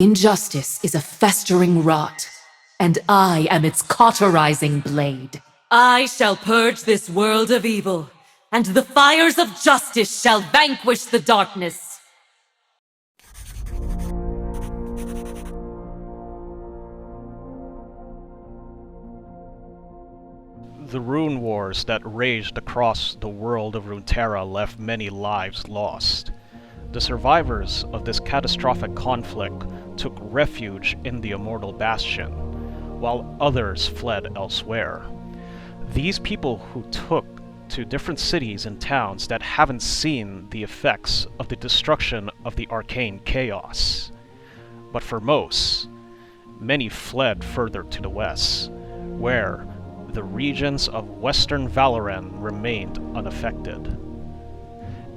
Injustice is a festering rot, and I am its cauterizing blade. I shall purge this world of evil, and the fires of justice shall vanquish the darkness. The rune wars that raged across the world of Runeterra left many lives lost. The survivors of this catastrophic conflict took refuge in the Immortal Bastion, while others fled elsewhere. These people who took to different cities and towns that haven't seen the effects of the destruction of the Arcane chaos. But for most, many fled further to the west, where the regions of Western Valoran remained unaffected.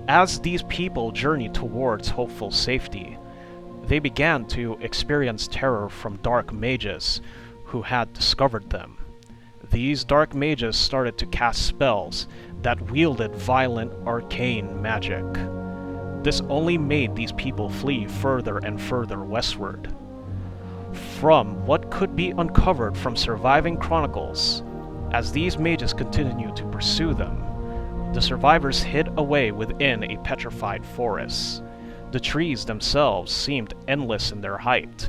As these people journeyed towards hopeful safety, they began to experience terror from dark mages who had discovered them. These dark mages started to cast spells that wielded violent arcane magic. This only made these people flee further and further westward. From what could be uncovered from surviving chronicles, as these mages continued to pursue them, the survivors hid away within a petrified forest. The trees themselves seemed endless in their height,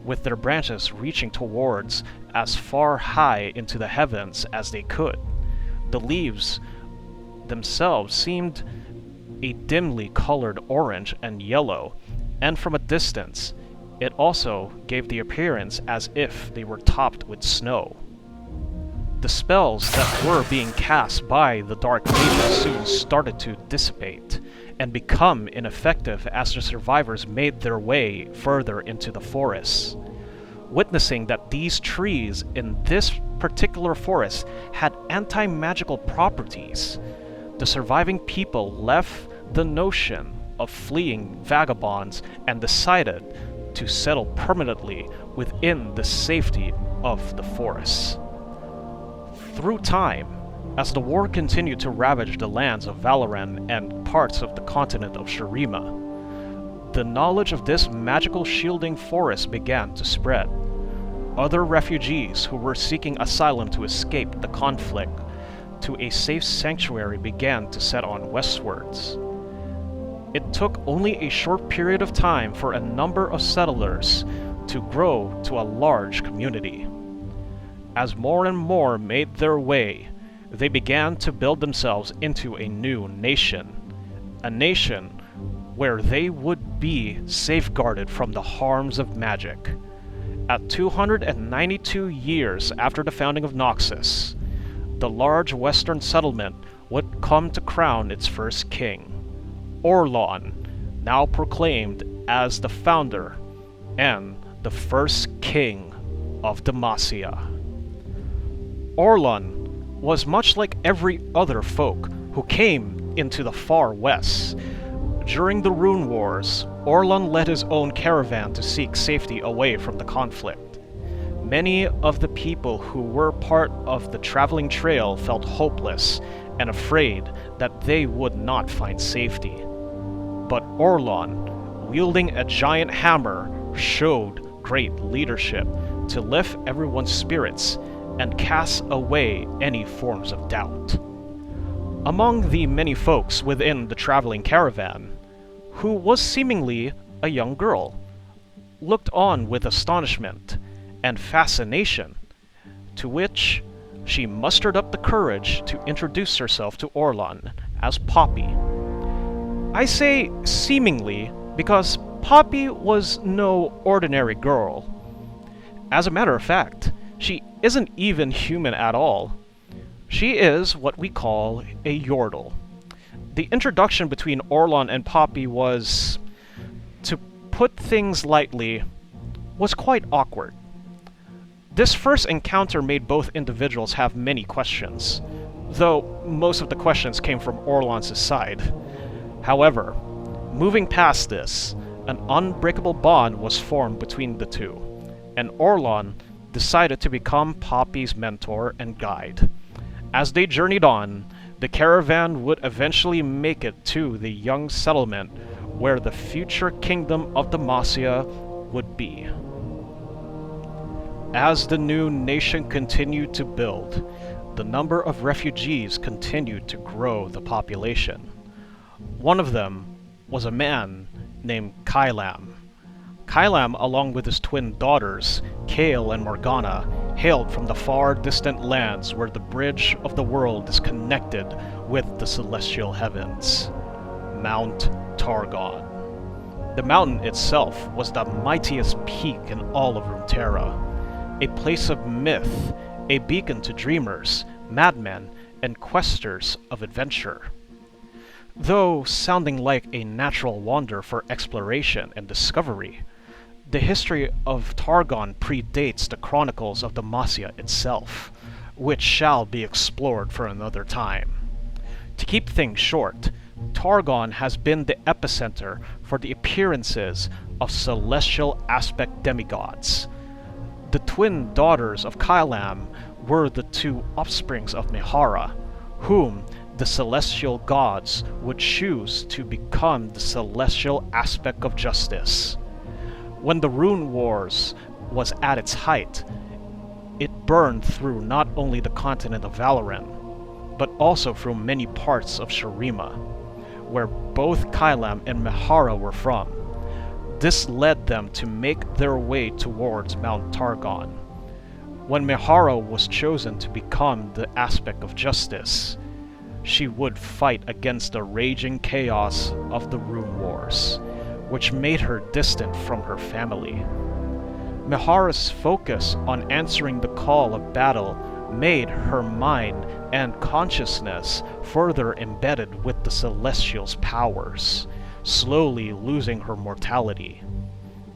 with their branches reaching towards as far high into the heavens as they could. The leaves themselves seemed a dimly colored orange and yellow, and from a distance, it also gave the appearance as if they were topped with snow. The spells that were being cast by the dark mages soon started to dissipate and become ineffective as the survivors made their way further into the forest. Witnessing that these trees in this particular forest had anti-magical properties, the surviving people left the notion of fleeing vagabonds and decided to settle permanently within the safety of the forest. Through time, as the war continued to ravage the lands of Valoran and parts of the continent of Shurima, the knowledge of this magical shielding forest began to spread. Other refugees who were seeking asylum to escape the conflict to a safe sanctuary began to set on westwards. It took only a short period of time for a number of settlers to grow to a large community. As more and more made their way, they began to build themselves into a new nation. A nation where they would be safeguarded from the harms of magic. At 292 years after the founding of Noxus, the large western settlement would come to crown its first king, Orlon, now proclaimed as the founder and the first king of Demacia. Orlon was much like every other folk who came into the far west. During the Rune Wars, Orlon led his own caravan to seek safety away from the conflict. Many of the people who were part of the traveling trail felt hopeless and afraid that they would not find safety. But Orlon, wielding a giant hammer, showed great leadership to lift everyone's spirits and cast away any forms of doubt. Among the many folks within the traveling caravan, who was seemingly a young girl, looked on with astonishment and fascination, to which she mustered up the courage to introduce herself to Orlon as Poppy. I say seemingly because Poppy was no ordinary girl. As a matter of fact, she isn't even human at all. She is what we call a Yordle. The introduction between Orlon and Poppy was, to put things lightly, was quite awkward. This first encounter made both individuals have many questions, though most of the questions came from Orlon's side. However, moving past this, an unbreakable bond was formed between the two, and Orlon decided to become Poppy's mentor and guide. As they journeyed on, the caravan would eventually make it to the young settlement where the future kingdom of Demacia would be. As the new nation continued to build, the number of refugees continued to grow the population. One of them was a man named Kylam. Kylam, along with his twin daughters, Kale and Morgana, hailed from the far distant lands where the bridge of the world is connected with the celestial heavens, Mount Targon. The mountain itself was the mightiest peak in all of Runeterra, a place of myth, a beacon to dreamers, madmen, and questers of adventure. Though sounding like a natural wonder for exploration and discovery, the history of Targon predates the chronicles of Demacia itself, which shall be explored for another time. To keep things short, Targon has been the epicenter for the appearances of celestial aspect demigods. The twin daughters of Kylam were the two offsprings of Mihara, whom the celestial gods would choose to become the celestial aspect of justice. When the Rune Wars was at its height, it burned through not only the continent of Valoran, but also through many parts of Shurima, where both Kylam and Mihara were from. This led them to make their way towards Mount Targon. When Mihara was chosen to become the aspect of justice, she would fight against the raging chaos of the Rune Wars, which made her distant from her family. Mihara's focus on answering the call of battle made her mind and consciousness further embedded with the Celestial's powers, slowly losing her mortality.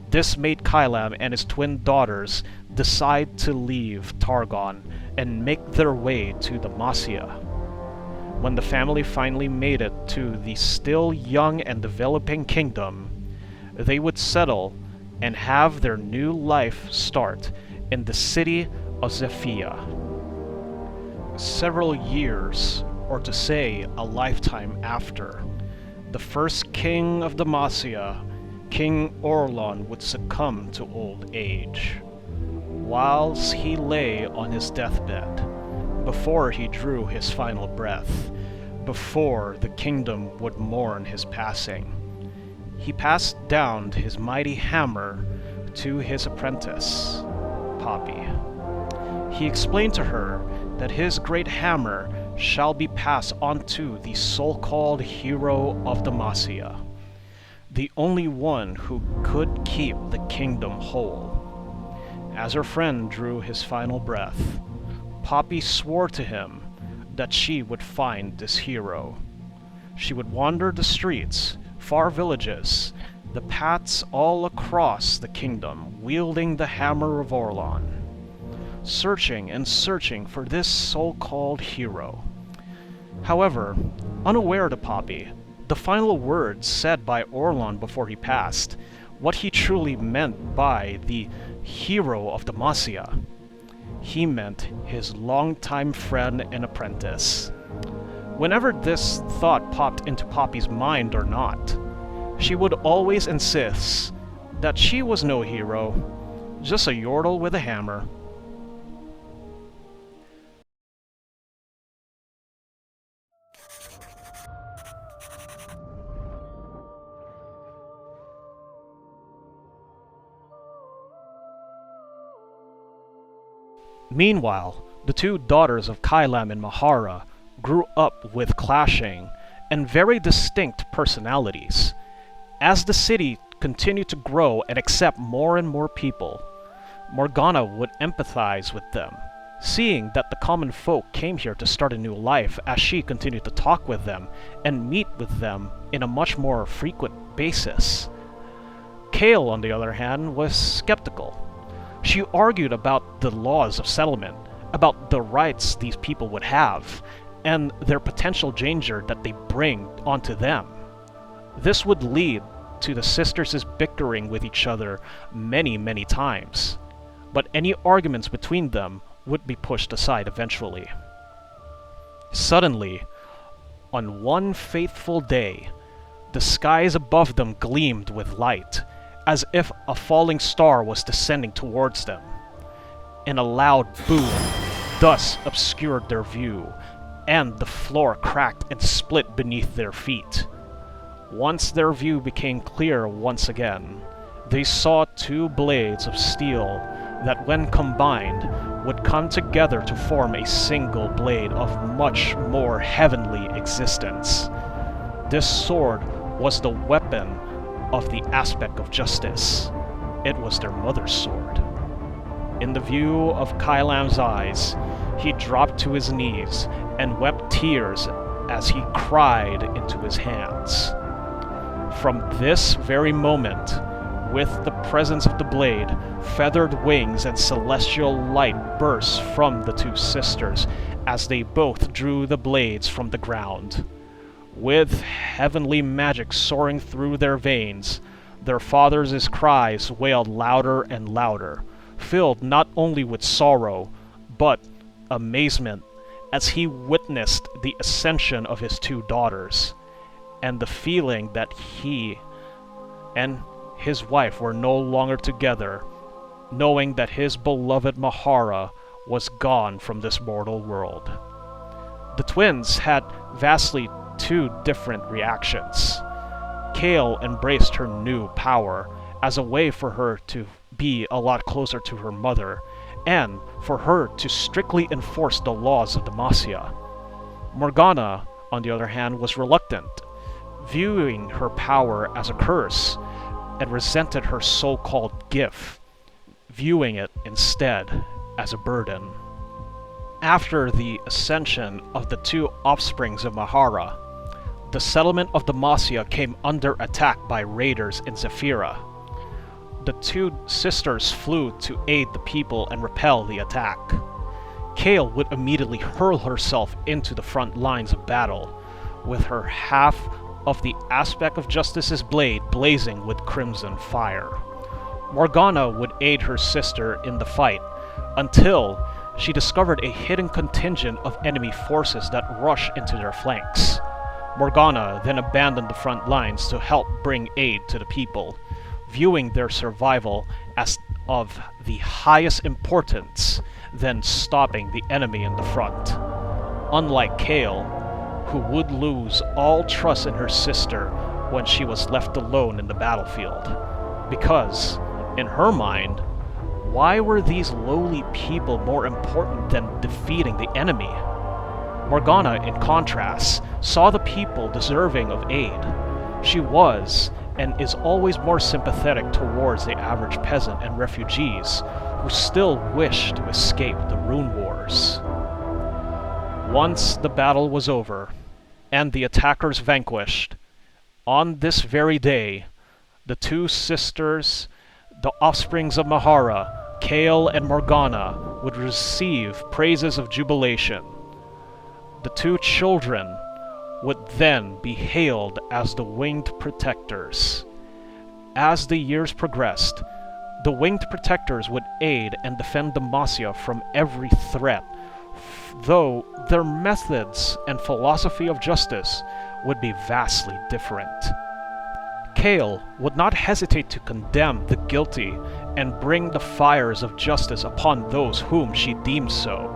This made Kylam and his twin daughters decide to leave Targon and make their way to Demacia. When the family finally made it to the still young and developing kingdom, they would settle and have their new life start in the city of Zephyia. Several years, or to say a lifetime after, the first king of Demacia, King Orlon, would succumb to old age. Whilst he lay on his deathbed, before he drew his final breath, before the kingdom would mourn his passing, he passed down his mighty hammer to his apprentice, Poppy. He explained to her that his great hammer shall be passed on to the so-called hero of Demacia, the only one who could keep the kingdom whole. As her friend drew his final breath, Poppy swore to him that she would find this hero. She would wander the streets, far villages, the paths all across the kingdom, wielding the hammer of Orlon, searching and searching for this so-called hero. However, unaware to Poppy, the final words said by Orlon before he passed, what he truly meant by the hero of Demacia, he meant his longtime friend and apprentice. Whenever this thought popped into Poppy's mind or not, she would always insist that she was no hero, just a yordle with a hammer. Meanwhile, the two daughters of Kylam and Mihara grew up with clashing and very distinct personalities. As the city continued to grow and accept more and more people, Morgana would empathize with them, seeing that the common folk came here to start a new life as she continued to talk with them and meet with them in a much more frequent basis. Kale, on the other hand, was skeptical. She argued about the laws of settlement, about the rights these people would have, and their potential danger that they bring onto them. This would lead to the sisters' bickering with each other many times, but any arguments between them would be pushed aside eventually. Suddenly, on one fateful day, the skies above them gleamed with light, as if a falling star was descending towards them. And a loud boom thus obscured their view, and the floor cracked and split beneath their feet. Once their view became clear once again, they saw two blades of steel that, when combined, would come together to form a single blade of much more heavenly existence. This sword was the weapon of the aspect of justice. It was their mother's sword. In the view of Kailam's eyes, he dropped to his knees and wept tears as he cried into his hands. From this very moment, with the presence of the blade, feathered wings and celestial light burst from the two sisters as they both drew the blades from the ground. With heavenly magic soaring through their veins, their father's cries wailed louder and louder, filled not only with sorrow, but amazement as he witnessed the ascension of his two daughters, and the feeling that he and his wife were no longer together, knowing that his beloved Mahara was gone from this mortal world. The twins had vastly two different reactions. Kale embraced her new power as a way for her to be a lot closer to her mother, and for her to strictly enforce the laws of Demacia. Morgana, on the other hand, was reluctant, viewing her power as a curse, and resented her so-called gift, viewing it instead as a burden. After the ascension of the two offsprings of Mahara, the settlement of Demacia came under attack by raiders in Zephyra. The two sisters flew to aid the people and repel the attack. Kale would immediately hurl herself into the front lines of battle, with her half of the aspect of justice's blade blazing with crimson fire. Morgana would aid her sister in the fight, until she discovered a hidden contingent of enemy forces that rushed into their flanks. Morgana then abandoned the front lines to help bring aid to the people, viewing their survival as of the highest importance than stopping the enemy in the front. Unlike Kale, who would lose all trust in her sister when she was left alone in the battlefield, because, in her mind, why were these lowly people more important than defeating the enemy? Morgana, in contrast, saw the people deserving of aid. She was, and is always more sympathetic towards the average peasant and refugees who still wish to escape the Rune Wars. Once the battle was over, and the attackers vanquished, on this very day, the two sisters, the offsprings of Mahara, Kale and Morgana, would receive praises of jubilation. The two children would then be hailed as the Winged Protectors. As the years progressed, the Winged Protectors would aid and defend Demacia from every threat, though their methods and philosophy of justice would be vastly different. Kale would not hesitate to condemn the guilty and bring the fires of justice upon those whom she deemed so.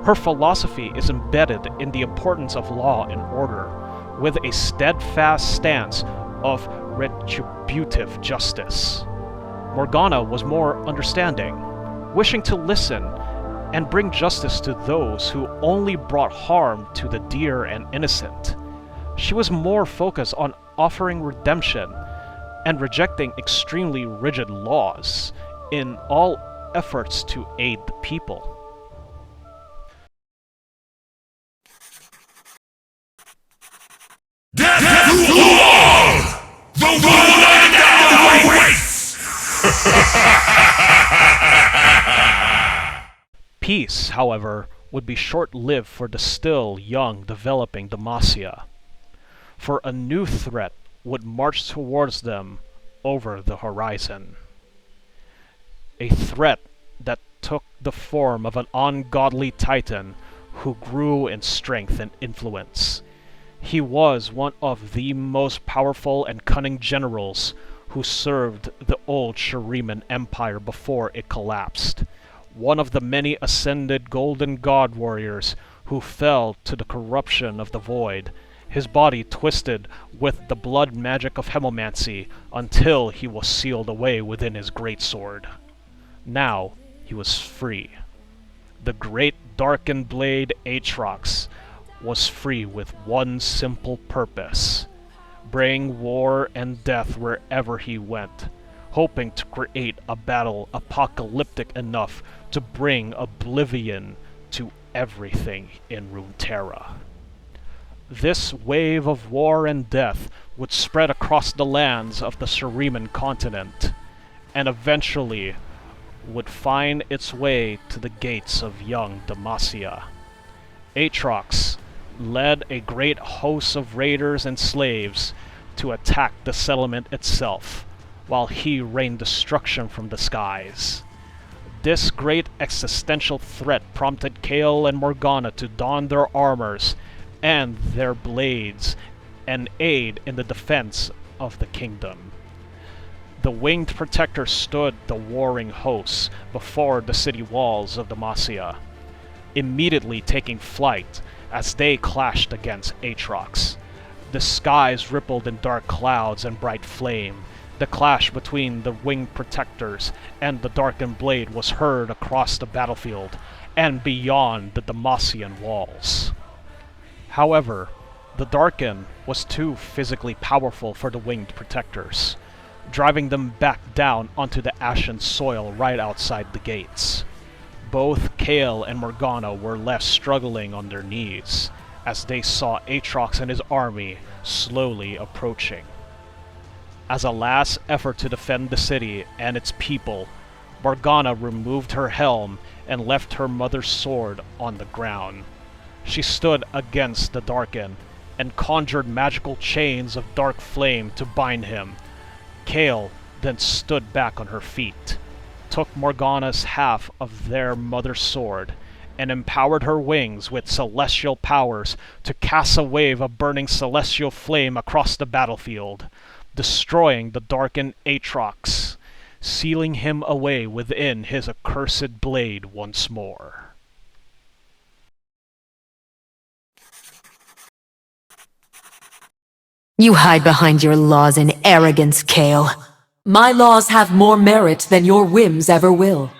Her philosophy is embedded in the importance of law and order, with a steadfast stance of retributive justice. Morgana was more understanding, wishing to listen and bring justice to those who only brought harm to the dear and innocent. She was more focused on offering redemption and rejecting extremely rigid laws in all efforts to aid the people. Death to all! The one that awaits! Peace, however, would be short-lived for the still young developing Demacia, for a new threat would march towards them over the horizon. A threat that took the form of an ungodly titan who grew in strength and influence. He was one of the most powerful and cunning generals who served the old Shuriman Empire before it collapsed. One of the many ascended Golden God warriors who fell to the corruption of the Void, his body twisted with the blood magic of hemomancy until he was sealed away within his greatsword. Now he was free. The great darkened blade Aatrox was free with one simple purpose: bring war and death wherever he went, hoping to create a battle apocalyptic enough to bring oblivion to everything in Runeterra. This wave of war and death would spread across the lands of the Shuriman continent, and eventually would find its way to the gates of young Demacia. Aatrox led a great host of raiders and slaves to attack the settlement itself, while he rained destruction from the skies. This great existential threat prompted Kael and Morgana to don their armors and their blades and aid in the defense of the kingdom. The winged protector stood the warring hosts before the city walls of Demacia, immediately taking flight as they clashed against Aatrox. The skies rippled in dark clouds and bright flame. The clash between the winged protectors and the darkened blade was heard across the battlefield and beyond the Demacian walls. However, the Darken was too physically powerful for the winged protectors, driving them back down onto the ashen soil right outside the gates. Both Kael and Morgana were left struggling on their knees as they saw Aatrox and his army slowly approaching. As a last effort to defend the city and its people, Morgana removed her helm and left her mother's sword on the ground. She stood against the Darken and conjured magical chains of dark flame to bind him. Kael then stood back on her feet, took Morgana's half of their mother's sword, and empowered her wings with celestial powers to cast a wave of burning celestial flame across the battlefield, destroying the darkened Aatrox, sealing him away within his accursed blade once more. You hide behind your laws in arrogance, Kael. My laws have more merit than your whims ever will.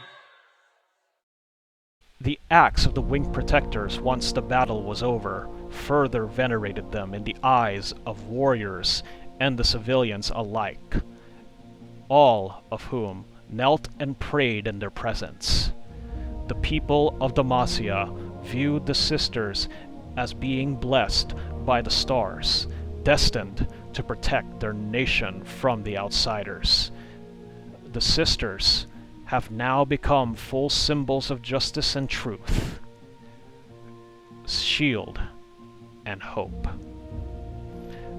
The acts of the Winged Protectors once the battle was over further venerated them in the eyes of warriors and the civilians alike, all of whom knelt and prayed in their presence. The people of Demacia viewed the sisters as being blessed by the stars, destined to protect their nation from the outsiders. The sisters have now become full symbols of justice and truth, shield, and hope.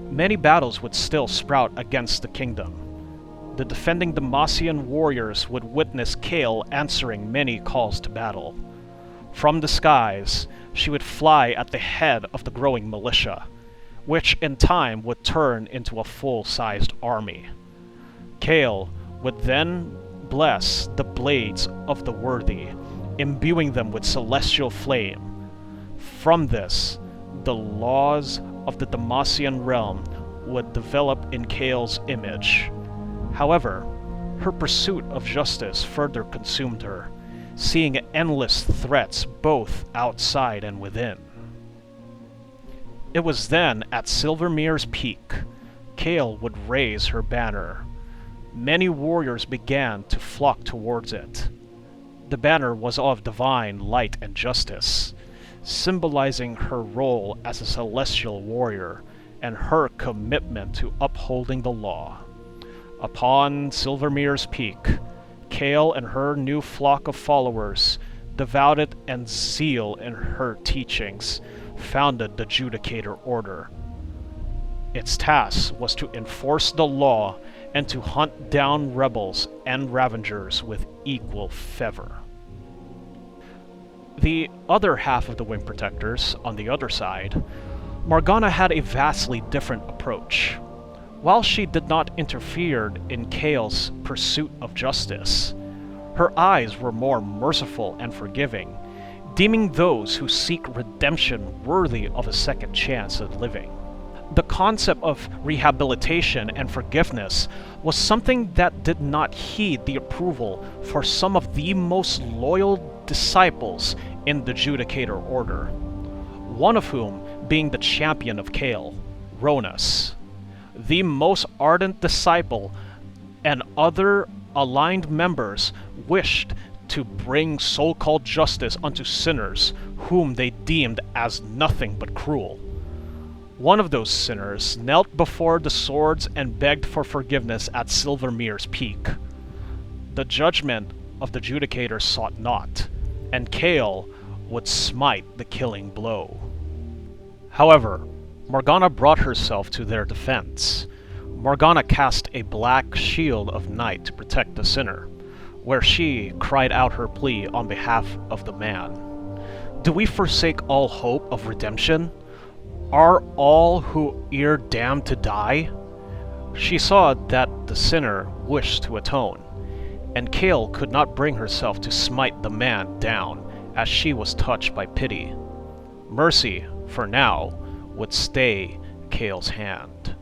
Many battles would still sprout against the kingdom. The defending Demacian warriors would witness Kael answering many calls to battle. From the skies, she would fly at the head of the growing militia, which in time would turn into a full-sized army. Kael would then bless the blades of the worthy, imbuing them with celestial flame. From this, the laws of the Demacian realm would develop in Kael's image. However, her pursuit of justice further consumed her, seeing endless threats both outside and within. It was then at Silvermere's peak, Kael would raise her banner. Many warriors began to flock towards it. The banner was of divine light and justice, symbolizing her role as a celestial warrior and her commitment to upholding the law. Upon Silvermere's peak, Kael and her new flock of followers, devoted and zeal in her teachings, founded the Judicator Order. Its task was to enforce the law and to hunt down rebels and ravengers with equal fervor. The other half of the Winged Protectors, on the other side, Morgana had a vastly different approach. While she did not interfere in Kael's pursuit of justice, her eyes were more merciful and forgiving, deeming those who seek redemption worthy of a second chance at living. The concept of rehabilitation and forgiveness was something that did not heed the approval for some of the most loyal disciples in the Judicator Order, one of whom being the champion of Kael, Ronus. The most ardent disciple and other aligned members wished to bring so-called justice unto sinners whom they deemed as nothing but cruel. One of those sinners knelt before the swords and begged for forgiveness at Silvermere's peak. The judgment of the Judicator sought not, and Kael would smite the killing blow. However, Morgana brought herself to their defense. Morgana cast a black shield of night to protect the sinner, where she cried out her plea on behalf of the man. Do we forsake all hope of redemption? Are all who ere damned to die? She saw that the sinner wished to atone, and Kael could not bring herself to smite the man down, as she was touched by pity. Mercy, for now, would stay Kael's hand.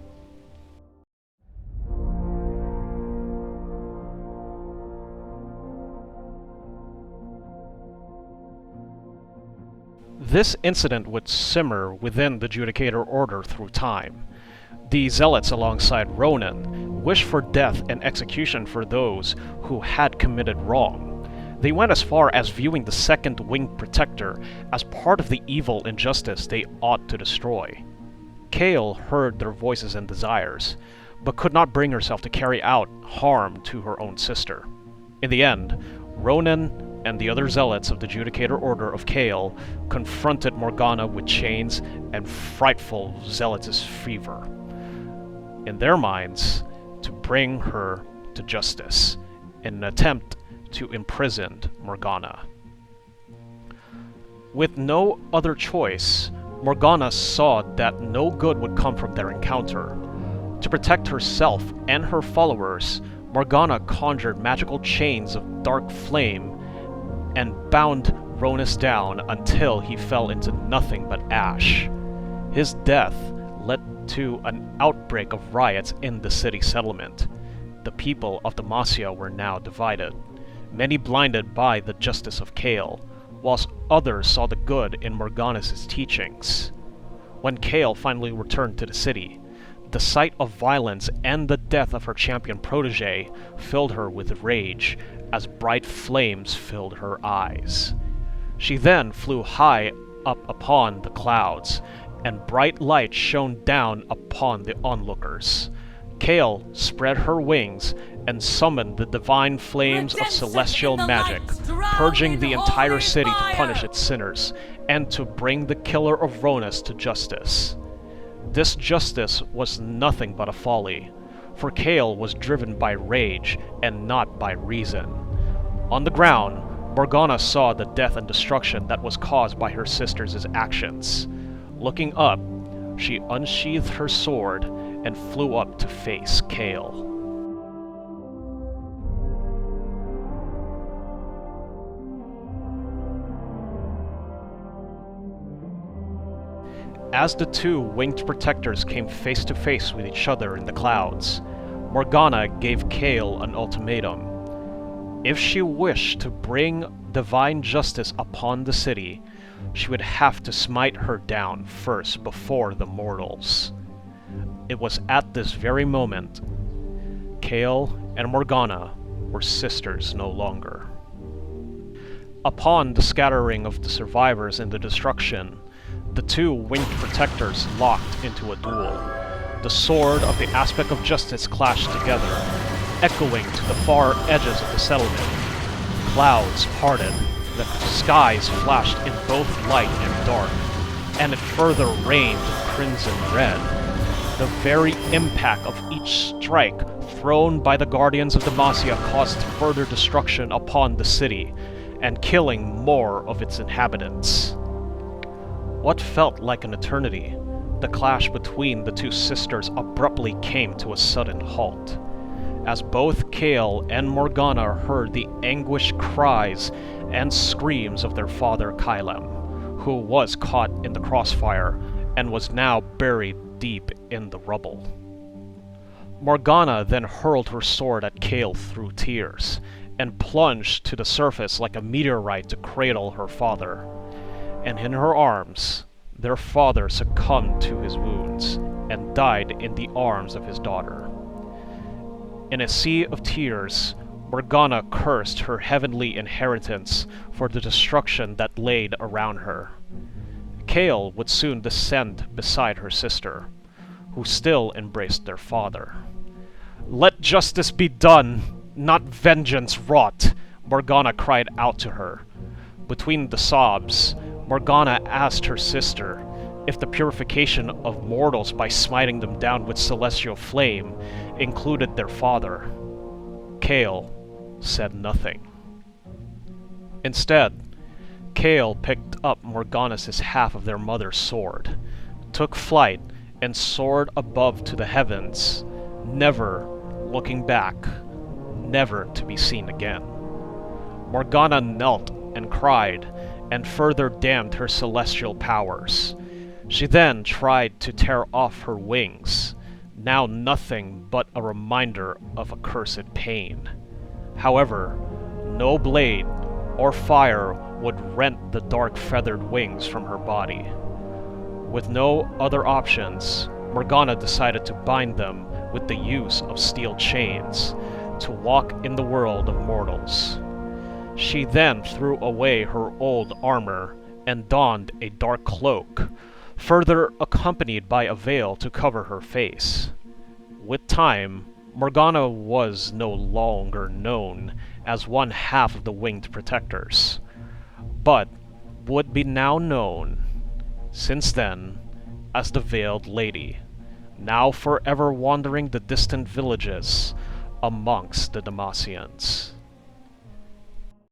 This incident would simmer within the Judicator Order through time. The Zealots alongside Ronan wished for death and execution for those who had committed wrong. They went as far as viewing the Second Winged Protector as part of the evil injustice they ought to destroy. Kael heard their voices and desires, but could not bring herself to carry out harm to her own sister. In the end, Ronan and the other zealots of the Judicator Order of Kael confronted Morgana with chains and frightful zealotous fever, in their minds, to bring her to justice, in an attempt to imprison Morgana. With no other choice, Morgana saw that no good would come from their encounter. To protect herself and her followers, Morgana conjured magical chains of dark flame and bound Ronus down until he fell into nothing but ash. His death led to an outbreak of riots in the city settlement. The people of Demacia were now divided, many blinded by the justice of Kael, whilst others saw the good in Morgana's teachings. When Kael finally returned to the city, the sight of violence and the death of her champion protege filled her with rage, as bright flames filled her eyes. She then flew high up upon the clouds, and bright light shone down upon the onlookers. Kael spread her wings and summoned the divine flames of celestial magic, purging the entire city to punish its sinners, and to bring the killer of Ronus to justice. This justice was nothing but a folly, for Kael was driven by rage and not by reason. On the ground, Morgana saw the death and destruction that was caused by her sister's actions. Looking up, she unsheathed her sword and flew up to face Kael. As the two winged protectors came face to face with each other in the clouds, Morgana gave Kael an ultimatum. If she wished to bring divine justice upon the city, she would have to smite her down first before the mortals. It was at this very moment Kael and Morgana were sisters no longer. Upon the scattering of the survivors in the destruction, the two winged protectors locked into a duel. The sword of the aspect of justice clashed together, echoing to the far edges of the settlement. Clouds parted, the skies flashed in both light and dark, and it further rained crimson red. The very impact of each strike thrown by the Guardians of Demacia caused further destruction upon the city, and killing more of its inhabitants. What felt like an eternity the clash between the two sisters abruptly came to a sudden halt, as both Kael and Morgana heard the anguished cries and screams of their father Kylem, who was caught in the crossfire and was now buried deep in the rubble. Morgana then hurled her sword at Kael through tears, and plunged to the surface like a meteorite to cradle her father. And in her arms, their father succumbed to his wounds, and died in the arms of his daughter. In a sea of tears, Morgana cursed her heavenly inheritance for the destruction that laid around her. Kael would soon descend beside her sister, who still embraced their father. "Let justice be done, not vengeance wrought," Morgana cried out to her. Between the sobs, Morgana asked her sister if the purification of mortals by smiting them down with celestial flame included their father. Kael said nothing. Instead, Kael picked up Morgana's half of their mother's sword, took flight, and soared above to the heavens, never looking back, never to be seen again. Morgana knelt and cried, and further damned her celestial powers. She then tried to tear off her wings, now nothing but a reminder of accursed pain. However, no blade or fire would rent the dark feathered wings from her body. With no other options, Morgana decided to bind them with the use of steel chains to walk in the world of mortals. She then threw away her old armor and donned a dark cloak, further accompanied by a veil to cover her face. With time, Morgana was no longer known as one half of the Winged Protectors, but would be now known, since then, as the Veiled Lady, now forever wandering the distant villages amongst the Demacians.